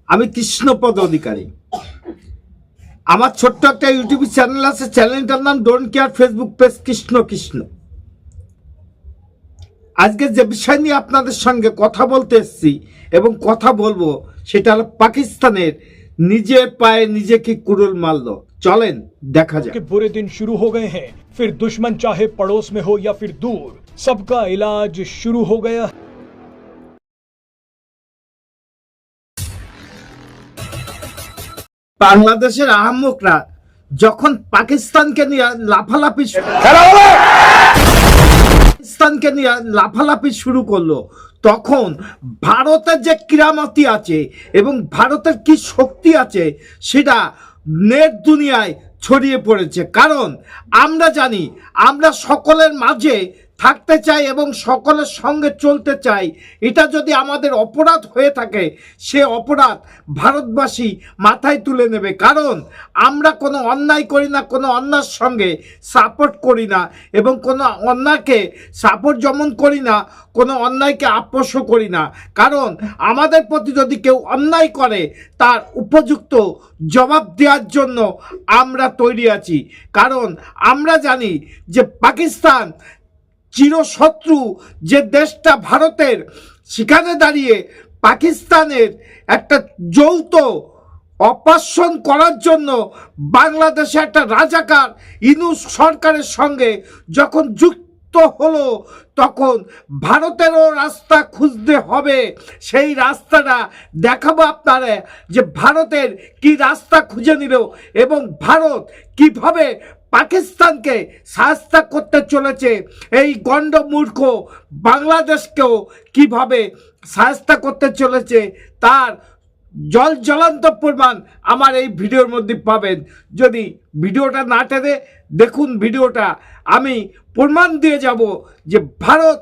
আমি কৃষ্ণপদ অধিকারী। আমার ছোট্ট একটা ইউটিউব চ্যানেল আছে, চ্যানেলটার নাম don't care, Facebook page Krishna Krishna. আজকে যে বিষয় নিয়ে আপনাদের সঙ্গে কথা বলতে এসেছি এবং কথা বলবো সেটা হলো পাকিস্তানের নিজের পায়ে নিজে কি কুড়ুল মারলো। চলেন দেখা যাক। बुरे दिन शुरू हो गए हैं, फिर दुश्मन चाहे पड़ोस में हो या फिर दूर, सबका इलाज शुरू हो गया। বাংলাদেশের আহম্মকরা যখন পাকিস্তানকে নিয়ে লাফালাফি শুরু করলো, তখন ভারতের যে কিরামতি আছে এবং ভারতের কি শক্তি আছে সেটা নেট দুনিয়ায় ছড়িয়ে পড়েছে। কারণ আমরা জানি, আমরা সকলের মাঝে থাকতে চাই এবং সকলের সঙ্গে চলতে চাই। এটা যদি আমাদের অপরাধ হয়ে থাকে, সে অপরাধ ভারতবাসী মাথায় তুলে নেবে। কারণ আমরা কোনো অন্যায় করি না, কোনো অন্যায়ের সঙ্গে সাপোর্ট করি না এবং কোনো অন্যায়কে সাপোর্ট যেমন করি না, কোনো অন্যায়কে আপোষও করি না। কারণ আমাদের প্রতি যদি কেউ অন্যায় করে তার উপযুক্ত জবাব দেওয়ার জন্য আমরা তৈরি আছি। কারণ আমরা জানি যে পাকিস্তান চিরশত্রু যে দেশটা ভারতের, সেখানে দাঁড়িয়ে পাকিস্তানের একটা যৌথ অপারেশন করার জন্য বাংলাদেশে একটা রাজাকার ইউনূস সরকারের সঙ্গে যখন যুক্ত হলো, তখন ভারতেরও রাস্তা খুঁজতে হবে। সেই রাস্তাটা দেখাবো আপনারা যে ভারতের কি রাস্তা খুঁজে নিল এবং ভারত কিভাবে পাকিস্তানকে সাহায্য করতে চলেছে, এই গণ্ডমূর্খ বাংলাদেশকেও কিভাবে সাহায্য করতে চলেছে, তার জ্বলন্ত প্রমাণ আমার এই ভিডিওর মধ্যে পাবেন। যদি ভিডিওটা না টেনে দেখুন ভিডিওটা, আমি প্রমাণ দিয়ে যাব যে ভারত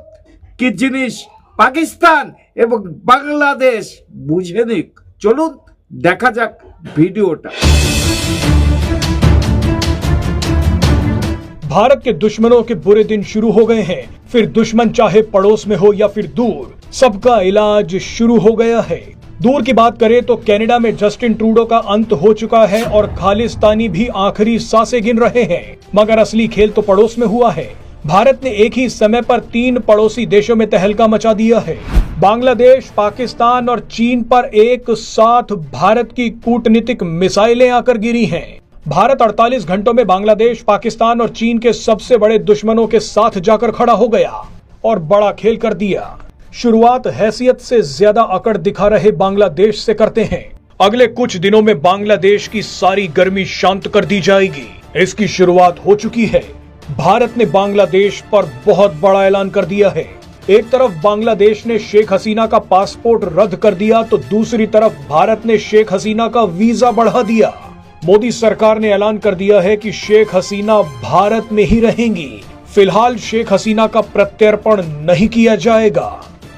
কি জিনিস, পাকিস্তান এবং বাংলাদেশ বুঝে নিক। চলুন দেখা যাক ভিডিওটা। भारत के दुश्मनों के बुरे दिन शुरू हो गए हैं, फिर दुश्मन चाहे पड़ोस में हो या फिर दूर, सबका इलाज शुरू हो गया है। दूर की बात करें तो कनाडा में जस्टिन ट्रूडो का अंत हो चुका है और खालिस्तानी भी आखिरी सांसें गिन रहे हैं, मगर असली खेल तो पड़ोस में हुआ है। भारत ने एक ही समय पर 3 पड़ोसी देशों में तहलका मचा दिया है। बांग्लादेश, पाकिस्तान और चीन पर एक साथ भारत की कूटनीतिक मिसाइलें आकर गिरी हैं। भारत 48 घंटों में बांग्लादेश, पाकिस्तान और चीन के सबसे बड़े दुश्मनों के साथ जाकर खड़ा हो गया और बड़ा खेल कर दिया। शुरुआत हैसियत से ज्यादा अकड़ दिखा रहे बांग्लादेश से करते हैं। अगले कुछ दिनों में बांग्लादेश की सारी गर्मी शांत कर दी जाएगी, इसकी शुरुआत हो चुकी है। भारत ने बांग्लादेश पर बहुत बड़ा ऐलान कर दिया है। एक तरफ बांग्लादेश ने शेख हसीना का पासपोर्ट रद्द कर दिया तो दूसरी तरफ भारत ने शेख हसीना का वीजा बढ़ा दिया। मोदी सरकार ने ऐलान कर दिया है कि शेख हसीना भारत में ही रहेंगी। फिलहाल शेख हसीना का प्रत्यर्पण नहीं किया जाएगा।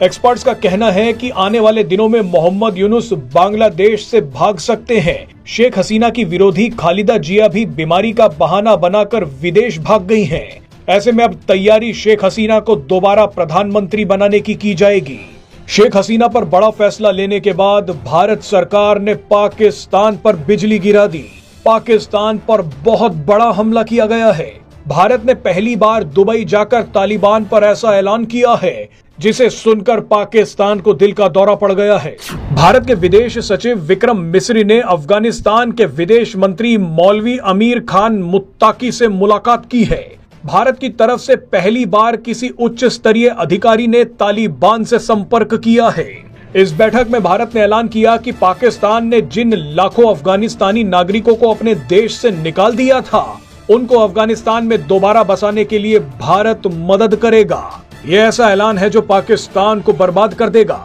एक्सपर्ट्स का कहना है कि आने वाले दिनों में मोहम्मद यूनुस बांग्लादेश से भाग सकते हैं। शेख हसीना की विरोधी खालिदा जिया भी बीमारी का बहाना बनाकर विदेश भाग गई हैं। ऐसे में अब तैयारी शेख हसीना को दोबारा प्रधानमंत्री बनाने की जाएगी। शेख हसीना पर बड़ा फैसला लेने के बाद भारत सरकार ने पाकिस्तान पर बिजली गिरा दी। पाकिस्तान पर बहुत बड़ा हमला किया गया है। भारत ने पहली बार दुबई जाकर तालिबान पर ऐसा ऐलान किया है जिसे सुनकर पाकिस्तान को दिल का दौरा पड़ गया है। भारत के विदेश सचिव विक्रम मिस्री ने अफगानिस्तान के विदेश मंत्री मौलवी अमीर खान मुत्ताकी से मुलाकात की है। भारत की तरफ से पहली बार किसी उच्च स्तरीय अधिकारी ने तालिबान से संपर्क किया है। इस बैठक में भारत ने ऐलान किया कि पाकिस्तान ने जिन लाखों अफगानिस्तानी नागरिकों को अपने देश से निकाल दिया था, उनको अफगानिस्तान में दोबारा बसाने के लिए भारत मदद करेगा। ये ऐसा ऐलान है जो पाकिस्तान को बर्बाद कर देगा।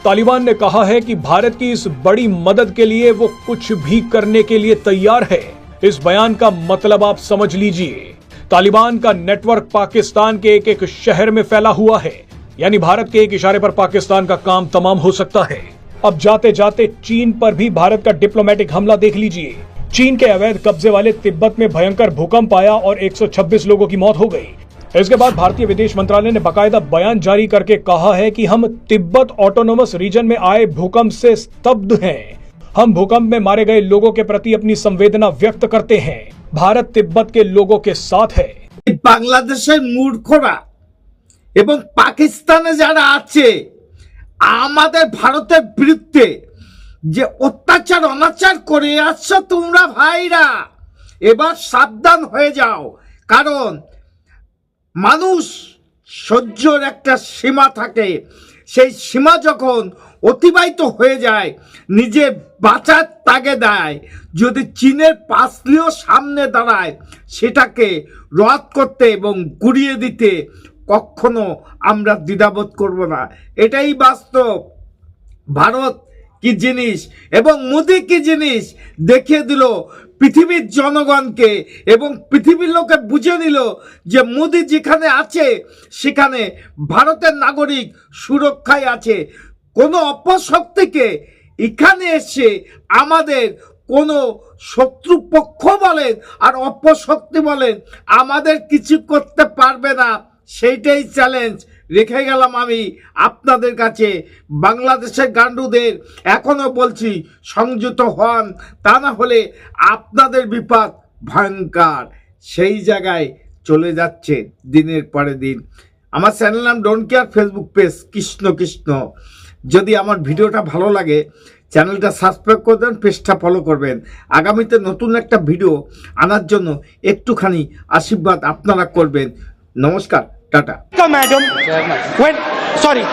तालिबान ने कहा है कि भारत की इस बड़ी मदद के लिए वो कुछ भी करने के लिए तैयार है। इस बयान का मतलब आप समझ लीजिए। तालिबान का नेटवर्क पाकिस्तान के एक शहर में फैला हुआ है, यानी भारत के एक इशारे पर पाकिस्तान का काम तमाम हो सकता है। अब जाते जाते चीन पर भी भारत का डिप्लोमेटिक हमला देख लीजिए। चीन के अवैध कब्जे वाले तिब्बत में भयंकर भूकंप आया और 126 लोगों की मौत हो गई। इसके बाद भारतीय विदेश मंत्रालय ने बाकायदा बयान जारी करके कहा है कि हम तिब्बत ऑटोनोमस रीजन में आए भूकंप से स्तब्ध हैं। हम भूकंप में मारे गए लोगों के प्रति अपनी संवेदना व्यक्त करते हैं। भारत तिब्बत के लोगों के साथ है। বাংলাদেশের মূর্খরা এবং পাকিস্তানে যারা আছে আমাদের ভারতের বিরুদ্ধে যে অত্যাচার অনাচার করে আসছো তোমরা ভাইরা, এবার সাবধান হয়ে যাও। কারণ মানুষ সহ্যর একটা সীমা থাকে, সেই সীমা যখন অতিবাহিত হয়ে যায় নিজে বাঁচার তাগিদায় যদি চীনের পাঁচলিও সামনে দাঁড়ায় সেটাকে রদ করতে এবং গুড়িয়ে দিতে কখনো আমরা দ্বিধাবোধ করব না। এটাই বাস্তব। ভারত কি জিনিস এবং মোদি কি জিনিস দেখিয়ে দিল পৃথিবীর জনগণকে, এবং পৃথিবীর লোকে বুঝে নিল যে মোদি যেখানে আছে সেখানে ভারতের নাগরিক সুরক্ষায় আছে। কোনো অপশক্তিকে এখানে এসে আমাদের কোনো শত্রুপক্ষ বলেন আর অপশক্তি বলেন আমাদের কিছু করতে পারবে না। সেইটাই চ্যালেঞ্জ রেখে গেলাম আমি আপনাদের কাছে। বাংলাদেশের গান্ডুদের এখনো বলছি সংযত হন, তা না হলে আপনাদের বিপদ ভয়ঙ্কর সেই জায়গায় চলে যাচ্ছে দিনের পরে দিন। আমার চ্যানেল নাম don't care, Facebook page Krishna Krishna. যদি আমার ভিডিওটা ভালো লাগে চ্যানেলটা সাবস্ক্রাইব করে দেন, পেজটা ফলো করবেন। আগামীতে নতুন একটা ভিডিও আনার জন্য একটুখানি আশীর্বাদ আপনারা করবেন। নমস্কার, টাটা। Madam, when sorry.